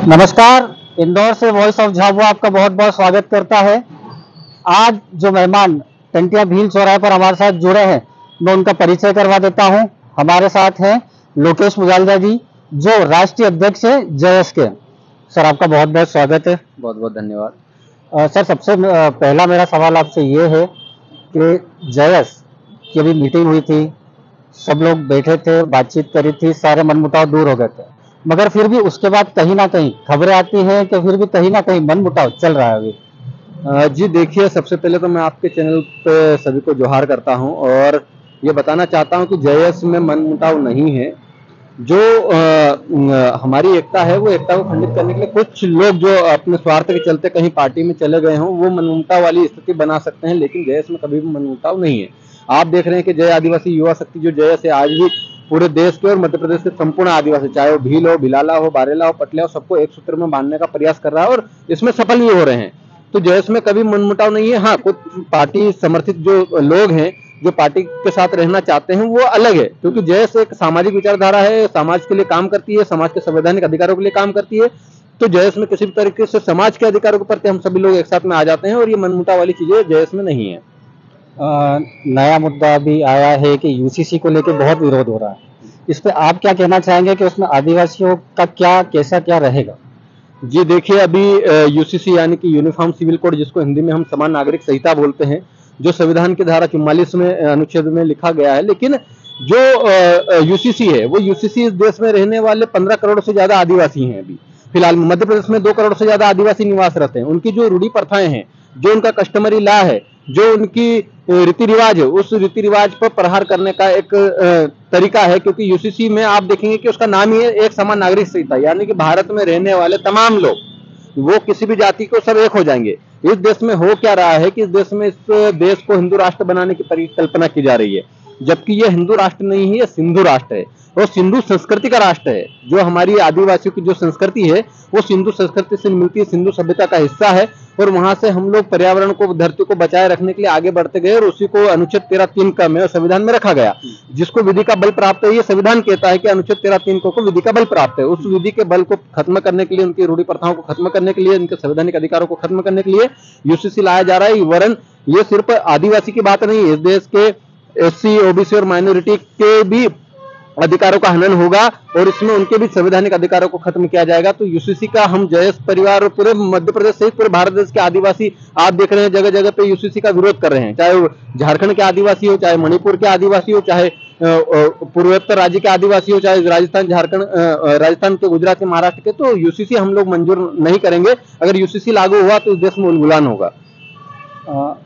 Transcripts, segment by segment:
नमस्कार। इंदौर से voice of Jhabua आपका बहुत बहुत स्वागत करता है। आज जो मेहमान टंटिया भील चौराहे पर हमारे साथ जुड़े हैं, मैं उनका परिचय करवा देता हूं। हमारे साथ हैं लोकेश मुजालिदा जी, जो राष्ट्रीय अध्यक्ष है जेएस के। सर, आपका बहुत बहुत स्वागत है। बहुत बहुत धन्यवाद। सर, सबसे पहला मेरा सवाल आपसे ये है कि जेएस की अभी मीटिंग हुई थी, सब लोग बैठे थे, बातचीत करी थी, सारे मनमुटाव दूर हो गए थे, मगर फिर भी उसके बाद कहीं ना कहीं खबरें आती हैं कि फिर भी कहीं ना कहीं मनमुटाव चल रहा है अभी। जी देखिए, सबसे पहले तो मैं आपके चैनल पे सभी को जोहार करता हूं और ये बताना चाहता हूं कि जेएस में मनमुटाव नहीं है। जो हमारी एकता है, वो एकता को खंडित करने के लिए कुछ लोग जो अपने स्वार्थ के चलते कहीं पार्टी में चले गए हों, वो मनमुटाव वाली स्थिति बना सकते हैं, लेकिन जेएस में कभी भी मनमुटाव नहीं है। आप देख रहे हैं कि जय आदिवासी युवा शक्ति जो जेएस है, आज भी पूरे देश के और मध्य प्रदेश के संपूर्ण आदिवासी, चाहे वो भील हो, भिलाला हो, बारेला हो, पटले हो, सबको एक सूत्र में बांधने का प्रयास कर रहा है और इसमें सफल भी हो रहे हैं। तो जेएस में कभी मनमुटाव नहीं है। हाँ, कुछ पार्टी समर्थित जो लोग हैं, जो पार्टी के साथ रहना चाहते हैं, वो अलग है, क्योंकि जेएस एक सामाजिक विचारधारा है, समाज के लिए काम करती है, समाज के संवैधानिक अधिकारों के लिए काम करती है। तो जेएस में किसी भी तरीके से समाज के अधिकारों के प्रति हम सभी लोग एक साथ में आ जाते हैं और ये मनमुटाव वाली चीजें जेएस में नहीं है। नया मुद्दा भी आया है कि यूसीसी को लेकर बहुत विरोध हो रहा है। इस पे आप क्या कहना चाहेंगे कि उसमें आदिवासियों का क्या रहेगा? जी देखिए, अभी यूसीसी यानी कि यूनिफॉर्म सिविल कोड, जिसको हिंदी में हम समान नागरिक संहिता बोलते हैं, जो संविधान की धारा 44 में अनुच्छेद में लिखा गया है, लेकिन जो यूसीसी है, वो यूसीसी इस देश में रहने वाले 15 करोड़ से ज्यादा आदिवासी हैं। अभी फिलहाल मध्य प्रदेश में 2 करोड़ से ज्यादा आदिवासी निवासरत हैं। उनकी जो रूढ़ी प्रथाएं हैं, जो उनका कस्टमरी लॉ है, जो उनकी रीति रिवाज है, उस रीति रिवाज पर प्रहार करने का एक तरीका है। क्योंकि यूसीसी में आप देखेंगे कि उसका नाम ही है एक समान नागरिक संहिता, यानी कि भारत में रहने वाले तमाम लोग, वो किसी भी जाति को सब एक हो जाएंगे। इस देश में हो क्या रहा है कि इस देश में, इस देश को हिंदू राष्ट्र बनाने की परिकल्पना की जा रही है, जबकि ये हिंदू राष्ट्र नहीं है, ये सिंधु राष्ट्र है और सिंधु संस्कृति का राष्ट्र है। जो हमारी आदिवासियों की जो संस्कृति है, वो सिंधु संस्कृति से मिलती है, सिंधु सभ्यता का हिस्सा है और वहां से हम लोग पर्यावरण को, धरती को बचाए रखने के लिए आगे बढ़ते गए और उसी को अनुच्छेद 13(3) का में संविधान में रखा गया, जिसको विधि का बल प्राप्त है। ये संविधान कहता है कि अनुच्छेद 13(3) को विधि का बल प्राप्त है। उस विधि के बल को खत्म करने के लिए, उनकी रूढ़ी प्रथाओं को खत्म करने के लिए, उनके संवैधानिक अधिकारों को खत्म करने के लिए यूसीसी लाया जा रहा है। वरन ये सिर्फ आदिवासी की बात नहीं है, इस देश के एससी, ओबीसी और माइनॉरिटी के भी अधिकारों का हनन होगा और इसमें उनके भी संवैधानिक अधिकारों को खत्म किया जाएगा। तो यूसीसी का हम जेएस परिवार और पूरे मध्य प्रदेश सहित पूरे भारत देश के आदिवासी, आप देख रहे हैं जगह जगह पे यूसीसी का विरोध कर रहे हैं, चाहे वो झारखंड के आदिवासी हो, चाहे मणिपुर के आदिवासी हो, चाहे पूर्वोत्तर राज्य के आदिवासी हो, चाहे राजस्थान, झारखंड, राजस्थान के, गुजरात के, महाराष्ट्र के। तो यूसीसी हम लोग मंजूर नहीं करेंगे। अगर यूसीसी लागू हुआ तो इस देश में उन्मूलन होगा।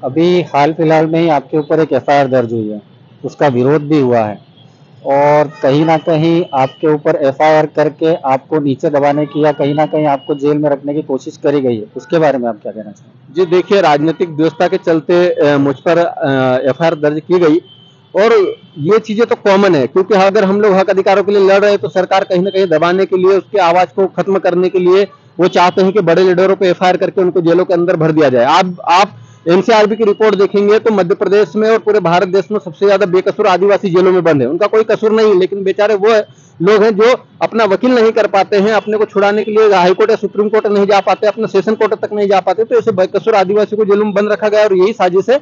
अभी हाल फिलहाल में ही आपके ऊपर एक एफआईआर दर्ज हुई है, उसका विरोध भी हुआ है और कहीं ना कहीं आपके ऊपर एफआईआर करके आपको नीचे दबाने की या कहीं ना कहीं आपको जेल में रखने की कोशिश करी गई है, उसके बारे में आप क्या कहना चाहेंगे? जी देखिए, राजनीतिक व्यवस्था के चलते मुझ पर एफआईआर दर्ज की गई और ये चीजें तो कॉमन है, क्योंकि अगर हम लोग हक अधिकारों के लिए लड़ रहे हैं तो सरकार कहीं ना कहीं दबाने के लिए, उसकी आवाज को खत्म करने के लिए वो चाहते हैं कि बड़े लीडरों पे एफआईआर करके उनको जेलों के अंदर भर दिया जाए। आप एनसीआरबी की रिपोर्ट देखेंगे तो मध्य प्रदेश में और पूरे भारत देश में सबसे ज्यादा बेकसूर आदिवासी जेलों में बंद है। उनका कोई कसूर नहीं, लेकिन बेचारे वो लोग हैं जो अपना वकील नहीं कर पाते हैं, अपने को छुड़ाने के लिए हाईकोर्ट या सुप्रीम कोर्ट नहीं जा पाते, अपने सेशन कोर्ट तक नहीं जा पाते। तो ऐसे बेकसूर आदिवासी को जेलों में बंद रखा गया और यही साजिश है,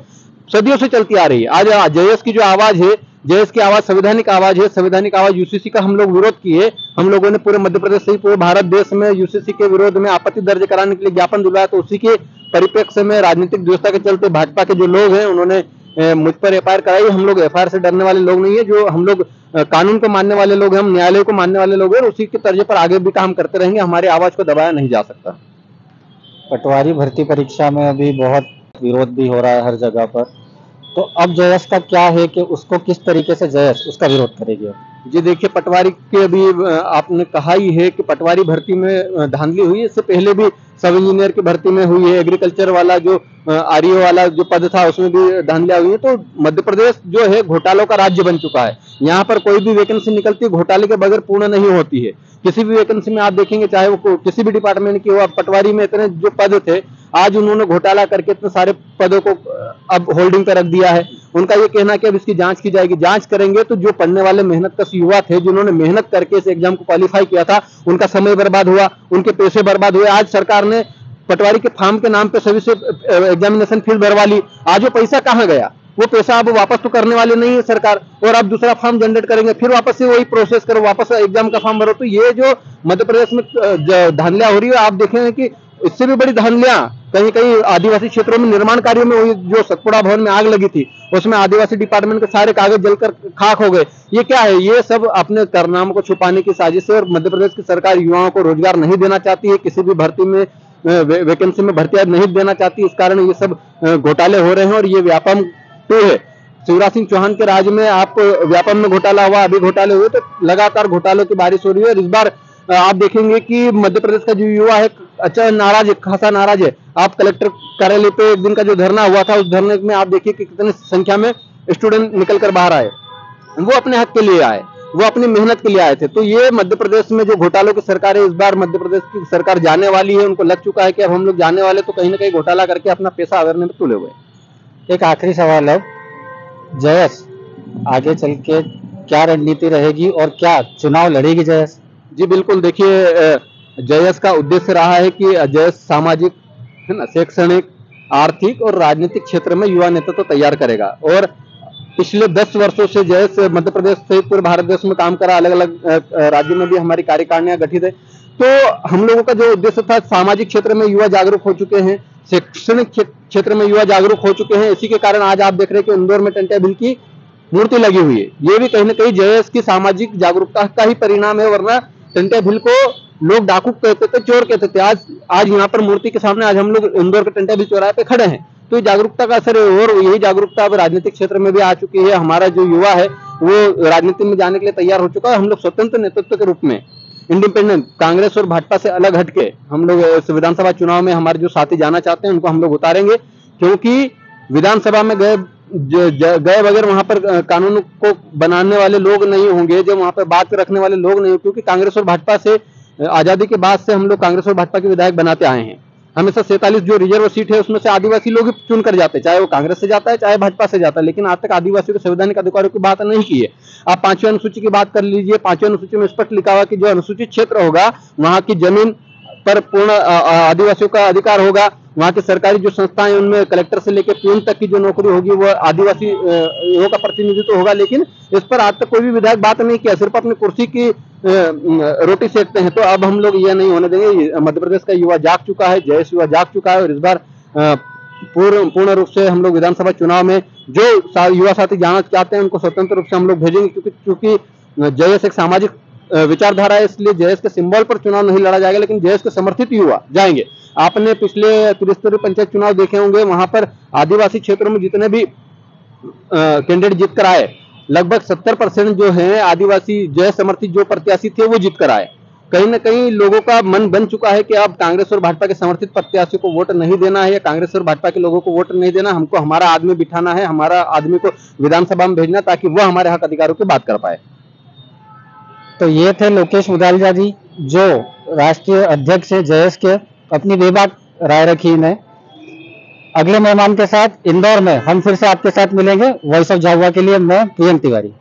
सदियों से चलती आ रही है। आज जेएस की जो आवाज है, जेएस की आवाज संवैधानिक आवाज है, संवैधानिक आवाज यूसीसी का हम लोग विरोध किए। हम लोगों ने पूरे मध्य प्रदेश से पूरे भारत देश में यूसीसी के विरोध में आपत्ति दर्ज कराने के लिए ज्ञापन दिलवाया। तो उसी के परिप्रेक्ष्य में राजनीतिक व्यवस्था के चलते भाजपा के जो लोग हैं, उन्होंने मुझ पर एफआईआर कराई। हम लोग एफआईआर से डरने वाले लोग नहीं है, जो हम लोग कानून को मानने वाले लोग हैं, हम न्यायालय को मानने वाले लोग हैं और उसी के तर्ज पर आगे भी काम करते रहेंगे। हमारी आवाज को दबाया नहीं जा सकता। पटवारी भर्ती परीक्षा में अभी बहुत विरोध भी हो रहा है हर जगह पर, तो अब जेएस का क्या है कि उसको किस तरीके से जेएस उसका विरोध करेगी? जी देखिए, पटवारी के अभी आपने कहा ही है कि पटवारी भर्ती में धांधली हुई है। इससे पहले भी सब इंजीनियर की भर्ती में हुई है, एग्रीकल्चर वाला जो आरईओ वाला जो पद था उसमें भी धांधलियां हुई है। तो मध्य प्रदेश जो है घोटालों का राज्य बन चुका है। यहाँ पर कोई भी वैकेंसी निकलती है घोटाले के बगैर पूर्ण नहीं होती है। किसी भी वैकेंसी में आप देखेंगे, चाहे वो किसी भी डिपार्टमेंट की हो, अब पटवारी में इतने जो पद थे, आज उन्होंने घोटाला करके इतने सारे पदों को अब होल्डिंग पर रख दिया है। उनका ये कहना है कि अब इसकी जांच की जाएगी। जांच करेंगे तो जो पढ़ने वाले मेहनतकश युवा थे, जिन्होंने मेहनत करके इस एग्जाम को क्वालिफाई किया था, उनका समय बर्बाद हुआ, उनके पैसे बर्बाद हुए। आज सरकार ने पटवारी के फार्म के नाम पे सभी से एग्जामिनेशन फीस भरवा ली। आज वो पैसा कहाँ गया? वो पैसा अब वापस तो करने वाले नहीं है सरकार, और अब दूसरा फॉर्म जनरेट करेंगे, फिर वापस से वही प्रोसेस करो, वापस एग्जाम का फॉर्म भरो। तो ये जो मध्य प्रदेश में धांधलियां हो रही है, आप देखेंगे कि इससे भी बड़ी धांधलियां कहीं कहीं आदिवासी क्षेत्रों में निर्माण कार्यों में हुई। जो सतपुड़ा भवन में आग लगी थी, उसमें आदिवासी डिपार्टमेंट के सारे कागज जलकर खाक हो गए। ये क्या है? ये सब अपने कारनामों को छुपाने की साजिश है। और मध्य प्रदेश की सरकार युवाओं को रोजगार नहीं देना चाहती है, किसी भी भर्ती में वैकेंसी में भर्ती नहीं देना चाहती। इस कारण ये सब घोटाले हो रहे हैं और ये व्यापम टू है। शिवराज सिंह चौहान के राज में आप व्यापम में घोटाला हुआ, अभी घोटाले हुए, तो लगातार घोटालों की बारिश हो रही है। और इस बार आप देखेंगे कि मध्य प्रदेश का जो युवा है अच्छा नाराज है, खासा नाराज है। आप कलेक्टर कार्यालय पे एक दिन का जो धरना हुआ था, उस धरने में आप देखिए कि कितनी संख्या में स्टूडेंट निकल कर बाहर आए। वो अपने हक के लिए आए, वो अपनी मेहनत के लिए आए थे। तो ये मध्य प्रदेश में जो घोटालों की सरकार है, इस बार मध्य प्रदेश की सरकार जाने वाली है। उनको लग चुका है कि अब हम लोग जाने वाले, तो कहीं ना कहीं घोटाला करके अपना पैसा अवरने में तुले हुए। एक आखिरी सवाल है, जयस आगे चल के क्या रणनीति रहेगी और क्या चुनाव लड़ेगी जयस? जी बिल्कुल, देखिए जयस का उद्देश्य रहा है कि जयस सामाजिक, है ना, शैक्षणिक, आर्थिक और राजनीतिक क्षेत्र में युवा नेतृत्व तो तैयार करेगा। और पिछले 10 वर्षों से जयस मध्य प्रदेश सहित पूरे भारत देश में काम करा, अलग अलग राज्यों में भी हमारी कार्यकारिणियां गठित है। तो हम लोगों का जो उद्देश्य था, सामाजिक क्षेत्र में युवा जागरूक हो चुके हैं, शैक्षणिक क्षेत्र में युवा जागरूक हो चुके हैं। इसी के कारण आज आप देख रहे हैं कि इंदौर में टंट्या भील की मूर्ति लगी हुई है। ये भी कहीं ना कहीं जयस की सामाजिक जागरूकता का ही परिणाम है, वरना टंट्या भील को लोग डाकू कहते थे, चोर कहते थे। आज यहाँ पर मूर्ति के सामने आज हम लोग इंदौर के टंट्या भील चौराहे पे खड़े हैं। तो ये जागरूकता का असर है, और यही जागरूकता अब राजनीतिक क्षेत्र में भी आ चुकी है। हमारा जो युवा है वो राजनीति में जाने के लिए तैयार हो चुका है। हम लोग स्वतंत्र नेतृत्व के रूप में, इंडिपेंडेंट, कांग्रेस और भाजपा से अलग हटके हम लोग विधानसभा चुनाव में हमारे जो साथी जाना चाहते हैं उनको हम लोग उतारेंगे। क्योंकि विधानसभा में गए बगैर वहां पर कानून को बनाने वाले लोग नहीं होंगे, जो वहां पर बात रखने वाले लोग नहीं होंगे। क्योंकि कांग्रेस और भाजपा से आजादी के बाद से हम लोग कांग्रेस और भाजपा के विधायक बनाते आए हैं। हमेशा 47 जो रिजर्व सीट है उसमें से आदिवासी लोग चुन कर जाते हैं, चाहे वो कांग्रेस से जाता है चाहे भाजपा से जाता है। लेकिन आज तक आदिवासियों के संवैधानिक अधिकारों की बात नहीं की है। आप 5वीं अनुसूची की बात कर लीजिए, 5वीं अनुसूची में स्पष्ट लिखा हुआ कि जो अनुसूचित क्षेत्र होगा वहां की जमीन पर पूर्ण आदिवासियों का अधिकार होगा। वहां की सरकारी जो संस्थाएं उनमें कलेक्टर से लेकर पीएन तक की जो नौकरी होगी वो आदिवासी का प्रतिनिधित्व होगा। लेकिन इस पर आज तक कोई भी विधायक बात नहीं किया, सिर्फ अपनी कुर्सी की रोटी सेकते हैं। तो अब हम लोग ये नहीं होने देंगे। मध्य प्रदेश का युवा जाग चुका है, जयस युवा जाग चुका है। और इस बार पूर्ण रूप से हम लोग विधानसभा चुनाव में जो युवा साथी जाना चाहते हैं उनको स्वतंत्र रूप से हम लोग भेजेंगे। क्योंकि जयस एक सामाजिक विचारधारा है, इसलिए जयस के सिंबल पर चुनाव नहीं लड़ा जाएगा, लेकिन जयस के समर्थित युवा जाएंगे। आपने पिछले त्रिस्तरीय पंचायत चुनाव देखे होंगे, वहां पर आदिवासी क्षेत्रों में जितने भी कैंडिडेट जीत कर आए, लगभग 70% जो है आदिवासी जयस समर्थित जो प्रत्याशी थे वो जीत कर आए। कहीं ना कहीं लोगों का मन बन चुका है कि अब कांग्रेस और भाजपा के समर्थित प्रत्याशी को वोट नहीं देना है, या कांग्रेस और भाजपा के लोगों को वोट नहीं देना। हमको हमारा आदमी बिठाना है, हमारा आदमी को विधानसभा में भेजना, ताकि वो हमारे हक अधिकारों की बात कर पाए। तो ये थे लोकेश मुदालिया जी, जो राष्ट्रीय अध्यक्ष है जयस के। अपनी बेबाक राय रखी इन्हें। अगले मेहमान के साथ इंदौर में हम फिर से आपके साथ मिलेंगे। वॉइस ऑफ झाबुआ के लिए मैं प्रियंक तिवारी।